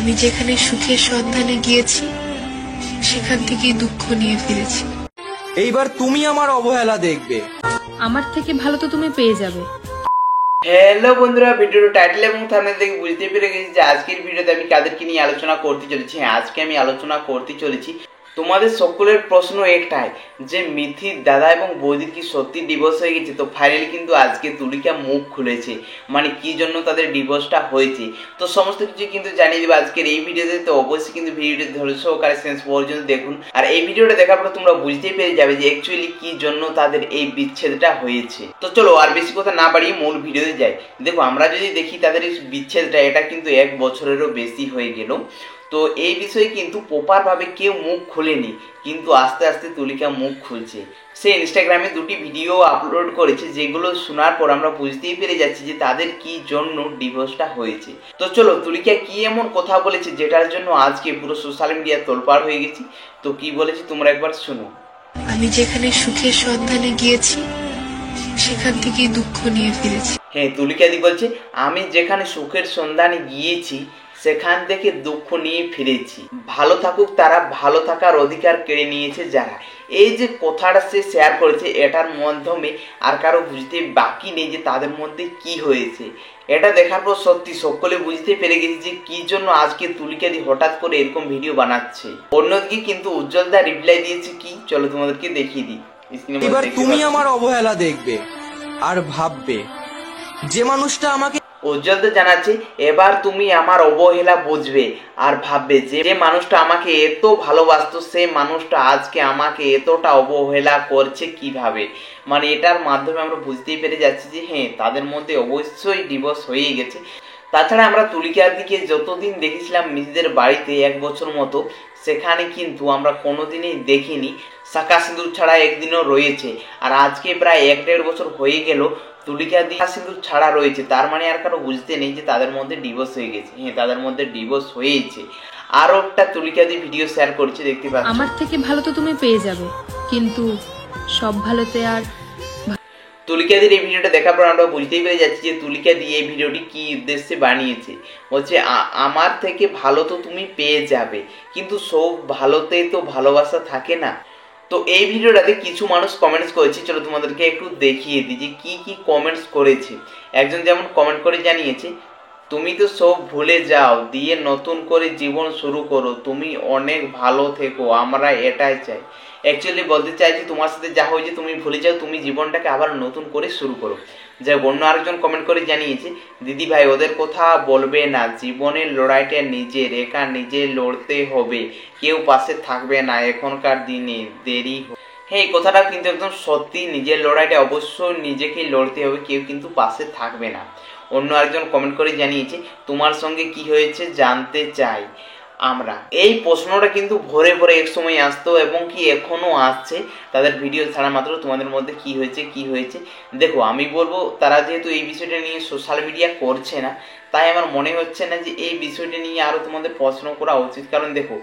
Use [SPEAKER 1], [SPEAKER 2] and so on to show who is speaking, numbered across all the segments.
[SPEAKER 1] আমি যেখানে সুখের সন্ধানে গিয়েছি সেখান থেকেই দুঃখ নিয়ে ফিরেছি।
[SPEAKER 2] এইবার তুমি আমার অবহেলা দেখবে।
[SPEAKER 3] আমার থেকে ভালো তো তুমি পেয়ে যাবে।
[SPEAKER 4] হ্যালো বন্ধুরা, ভিডিওর টাইটেল এবং থাম্বনেল দেখে বুঝতে পেরে গেছি যে আজকের ভিডিওতে আমি কাদেরকে নিয়ে আলোচনা করতে চলেছি। আজকে আমি আলোচনা করতে চলেছি তোমাদের সকলের প্রশ্ন একটাই যে মিথির দাদা এবং বৌদির কি সত্যি ডিভোর্স হয়ে গেছে। তো ফাইনালি কিন্তু আজকে তুলিকা মুখ খুলেছে, মানে কি জন্য তাদের ডিভোর্সটা হয়েছে। তো সমস্ত কিছু কিন্তু জানিয়ে দেবো আজকের এই ভিডিওতে। তো অবশ্যই কিন্তু ভিডিওটি ধৈর্য সহকারে শেষ পর্যন্ত দেখুন। আর এই ভিডিওটা দেখার পর তোমরা বুঝতেই পেরে যাবে যে অ্যাকচুয়ালি কি জন্য তাদের এই বিচ্ছেদটা হয়েছে। তো চলো আর বেশি কথা না বাড়িয়ে মূল ভিডিওতে যাই। দেখো, আমরা যদি দেখি তাদের এই বিচ্ছেদটা এটা কিন্তু 1 বছরেরও বেশি হয়ে গেল। তো এই বিষয়ে কিন্তু প্রপার ভাবে কেউ মুখ খুলেনি, কিন্তু আস্তে আস্তে তুলিকা মুখ খুলছে। সে ইনস্টাগ্রামে 2টি ভিডিও আপলোড করেছে, যেগুলো শোনার পর আমরা বুঝতেই পেরে যাচ্ছি যে তাদের কি জন্য ডিভোর্সটা হয়েছে। তো চলো তুলিকা কি এমন কথা বলেছে যেটার জন্য আজকে পুরো সোশ্যাল মিডিয়া তোলপাড় হয়ে গেছে। তো কি বলেছে তোমরা একবার শোনো।
[SPEAKER 1] আমি যেখানে সুখের সন্ধানে গিয়েছি সেখান থেকেই দুঃখ নিয়ে ফিরেছি।
[SPEAKER 4] হ্যাঁ, তুলিকা দি বলছে আমি যেখানে সুখের সন্ধানে গিয়েছি সেখান থেকে দুঃখ নিয়ে ফিরেছি। ভালো থাকুক তারা, ভালো থাকার অধিকার কেড়ে নিয়েছে যারা। এই যে কথাটা সে শেয়ার করেছে, এটার মাধ্যমে আর কারো বুঝতে বাকি নেই যে তাদের মধ্যে কি হয়েছে। এটা দেখার পর সত্যি সকলে বুঝতে পেরে গেছি যে কি জন্য আজকে তুলিকা দি হঠাৎ করে এরকম ভিডিও বানাচ্ছে। অন্যদিকে কিন্তু উজ্জ্বল দা রিপ্লাই দিয়েছে কি, চলো তোমাদেরকে দেখিয়ে দিই।
[SPEAKER 2] এবার তুমি আমার অবহেলা দেখবে আর ভাববে যে মানুষটা আমাকে
[SPEAKER 4] উজ্জ্বল দা জানাচ্ছে এবার তুমি আমার অবহেলা বুঝবে আর ভাববে যে মানুষটা আমাকে এত ভালোবাসতো সে মানুষটা আজকে আমাকে এতটা অবহেলা করছে কিভাবে। মানে এটার মাধ্যমে আমরা বুঝতেই পেরে যাচ্ছি যে হ্যাঁ, তাদের মধ্যে অবশ্যই ডিভোর্স হয়ে গেছে। তাছাড়া আমরা তুলিকার দিকে যতদিন দেখেছিলাম নিজেদের বাড়িতে 1 বছর মতো, সেখানে কিন্তু আমরা কোনোদিনই দেখিনি শাঁখা সিঁদুর ছাড়া একদিনও রয়েছে। আর আজকে প্রায় 1-1.5 বছর হয়ে গেল তুলিকা দি সিঁদুর ছাড়া রয়েছে। তার মানে আর কারো বুঝতে নেই যে তাদের মধ্যে ডিভোর্স হয়ে গেছে। হ্যাঁ, তাদের মধ্যে ডিভোর্স হয়েছে। আরো একটা তুলিকা দি ভিডিও শেয়ার করছে, দেখতে পাচ্ছ।
[SPEAKER 3] আমার থেকে ভালো তো তুমি পেয়ে যাবে, কিন্তু সব ভালোতে আর
[SPEAKER 4] তুলিকা দির এই ভিডিওটা দেখার পর আমরা বুঝতেই পেরে যাচ্ছি যে তুলিকা দি এই ভিডিওটি কি উদ্দেশ্যে বানিয়েছে। বলছে আমার থেকে ভালো তো তুমি পেয়ে যাবে, কিন্তু সব ভালোতেই তো ভালোবাসা থাকে না। তো এই ভিডিওটাতে কিছু মানুষ কমেন্টস করেছে, চলো তোমাদেরকে একটু দেখিয়ে দিই যে কি কি কমেন্টস করেছে। একজন যেমন কমেন্ট করে জানিয়েছে, তুমি তো সব ভুলে যাও দিয়ে নতুন করে জীবন শুরু করো, তুমি অনেক ভালো থেকো, আমরা এটাই চাই। অ্যাকচুয়ালি বলতে চাইছি তোমার সাথে যা হয়েছে তুমি ভুলে যাও, তুমি জীবনটাকে আবার নতুন করে শুরু করো। যাই অন্য আরেকজন কমেন্ট করে জানিয়েছে, দিদি ভাই ওদের কথা বলবে না, জীবনের লড়াইটা নিজের একা নিজে লড়তে হবে, কেউ পাশে থাকবে না এখনকার দিনে, দেরি। হ্যাঁ, এই কথাটা কিন্তু একদম সত্যি। নিজের লড়াইটা অবশ্যই নিজেকেই লড়তে হবে, কেউ কিন্তু পাশে থাকবে না। অন্য আরেকজন কমেন্ট করে জানিয়েছে, তোমার সঙ্গে কি হয়েছে জানতে চাই আমরা। এই প্রশ্নটা কিন্তু ভরে ভরে এক সময় আসতো এবং কি এখনো আসছে। তাদের ভিডিও ছাড়া মাত্র তোমাদের মধ্যে কি হয়েছে কি হয়েছে। দেখো, আমি বলবো তারা যেহেতু এই বিষয়টা নিয়ে সোশ্যাল মিডিয়া করছে না, তাই আমার মনে হচ্ছে না যে এই বিষয়টা নিয়ে আরো তোমাদের প্রশ্ন করা উচিত। কারণ দেখো,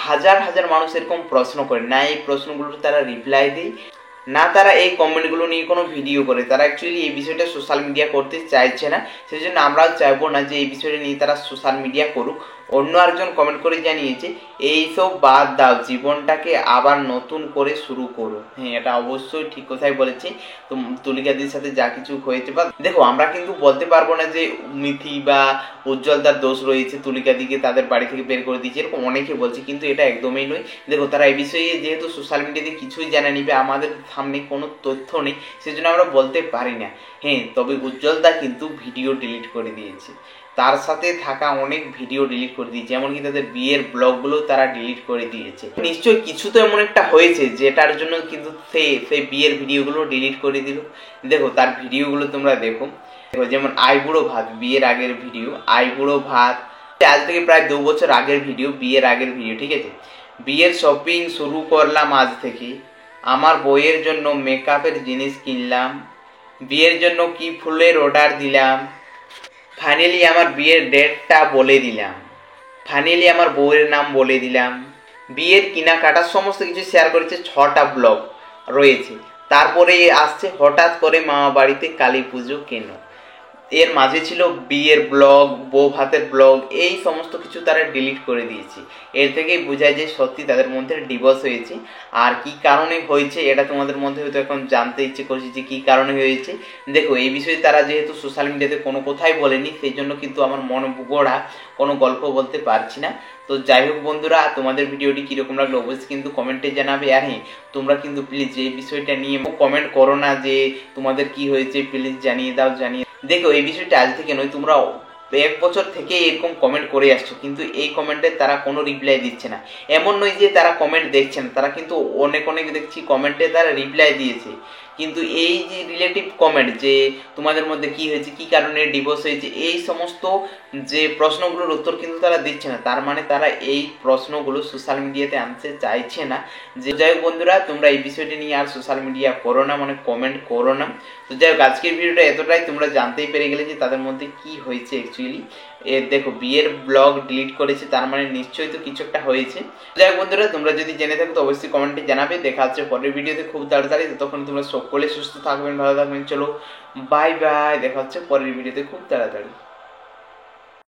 [SPEAKER 4] হাজার হাজার মানুষ এরকম প্রশ্ন করে না, এই প্রশ্নগুলোর তারা রিপ্লাই দেয় না, তারা এই কমেন্টগুলো নিয়ে কোনো ভিডিও করে। তারা অ্যাকচুয়ালি এই বিষয়টা সোশ্যাল মিডিয়া করতে চাইছে না, সেই জন্য আমরাও চাইবো না যে এই বিষয়টা নিয়ে তারা সোশ্যাল মিডিয়া করুক। অন্য আরেকজন কমেন্ট করে জানিয়েছে, এইসব বাদ দাও, জীবনটাকে আবার নতুন করে শুরু করো। হ্যাঁ, এটা অবশ্যই ঠিক কথাই বলেছে। তো তুলিকাদির সাথে যা কিছু হয়েছে, বা দেখো আমরা কিন্তু বলতে পারবো না যে মিথি বা উজ্জ্বলদার দোষ রয়েছে, তুলিকাদিকে তাদের বাড়ি থেকে বের করে দিয়েছে, এরকম অনেকে বলছে, কিন্তু এটা একদমই নয়। দেখো, তারা এই বিষয়ে যেহেতু সোশ্যাল মিডিয়াতে কিছুই জানা নিবে, আমাদের সামনে কোনো তথ্য নেই, সেজন্য আমরা বলতে পারি না। হ্যাঁ, তবে উজ্জ্বলদা কিন্তু ভিডিও ডিলিট করে দিয়েছে, তার সাথে থাকা অনেক ভিডিও ডিলিট করে দিয়েছে, এমনকি তাদের বিয়ের ব্লগগুলো তারা ডিলিট করে দিয়েছে। নিশ্চয়ই কিছু তো এমন একটা হয়েছে যেটার জন্য কিন্তু সেই বিয়ের ভিডিওগুলো ডিলিট করে দিল। দেখো, তার ভিডিওগুলো তোমরা দেখো। দেখো, যেমন আইবুড়ো ভাত, বিয়ের আগের ভিডিও, আইবুড়ো ভাত আজ থেকে প্রায় 2 বছর আগের ভিডিও, বিয়ের আগের ভিডিও, ঠিক আছে। বিয়ের শপিং শুরু করলাম আজ থেকে, আমার বইয়ের জন্য মেকআপের জিনিস কিনলাম, বিয়ের জন্য কি ফুলের অর্ডার দিলাম, ফাইনালি আমার বিয়ের ডেটটা বলে দিলাম, ফাইনালি আমার বউয়ের নাম বলে দিলাম, বিয়ের কেনাকাটা সমস্ত কিছু শেয়ার করেছে। 6টা ব্লগ রয়েছে। তারপরে আসছে হঠাৎ করে মামা বাড়িতে কালী পুজো কেন। এর মাঝে ছিল বিয়ের ব্লগ, বউ ভাতের ব্লগ, এই সমস্ত কিছু তারা ডিলিট করে দিয়েছে। এর থেকেই বোঝায় যে সত্যি তাদের মধ্যে ডিভোর্স হয়েছে। আর কি কারণে হয়েছে এটা তোমাদের মধ্যে হয়তো এখন জানতে ইচ্ছে করছে যে কি কারণে হয়েছে। দেখো, এই বিষয়ে তারা যেহেতু সোশ্যাল মিডিয়াতে কোনো কথাই বলেনি, সেই জন্য কিন্তু আমার মন গড়া কোনো গল্প বলতে পারছি না। তো যাই হোক বন্ধুরা, তোমাদের ভিডিওটি কীরকম লাগলো অবশ্যই কিন্তু কমেন্টে জানাবে। আর হ্যাঁ, তোমরা কিন্তু প্লিজ এই বিষয়টা নিয়ে কমেন্ট করো না যে তোমাদের কি হয়েছে, প্লিজ জানিয়ে দাও। দেখো, এই বিষয়টা আজ থেকে নয়, তোমরা 1 বছর থেকে এরকম কমেন্ট করে আসছো, কিন্তু এই কমেন্টে তারা কোনো রিপ্লাই দিচ্ছে না। এমন নয় যে তারা কমেন্ট দেখছে না, তারা কিন্তু অনেক দেখছি কমেন্টে তারা রিপ্লাই দিয়েছে। কিন্তু এই যে রিলেটিভ কমেন্ট যে তোমাদের মধ্যে কি হয়েছে, কি কারণে ডিভোর্স হয়েছে, এই সমস্ত যে প্রশ্নগুলোর উত্তর কিন্তু তারা দিচ্ছে না। তার মানে তারা এই প্রশ্নগুলো সোশ্যাল মিডিয়াতে আনতে চাইছে না। যে যাই হোক বন্ধুরা, তোমরা এই বিষয়টি নিয়ে আর সোশ্যাল মিডিয়া করো না, মানে কমেন্ট করো না। তো যাই হোক, আজকের ভিডিওটা এতটাই, তোমরা জানতেই পেরে গেলে যে তাদের মধ্যে কি হয়েছে অ্যাকচুয়ালি। দেখো, বিয়ের ব্লগ ডিলিট করেছে, তার মানে নিশ্চয়ই তো কিছু একটা হয়েছে। যাই হোক বন্ধুরা, তোমরা যদি জেনে থাকো তো অবশ্যই কমেন্টে জানাবে। দেখা হচ্ছে পরের ভিডিওতে খুব তাড়াতাড়ি। ততক্ষণ তোমরা সকলে সুস্থ থাকবেন, ভালো থাকবেন। চলো বাই বাই, দেখা হচ্ছে পরের ভিডিওতে খুব তাড়াতাড়ি।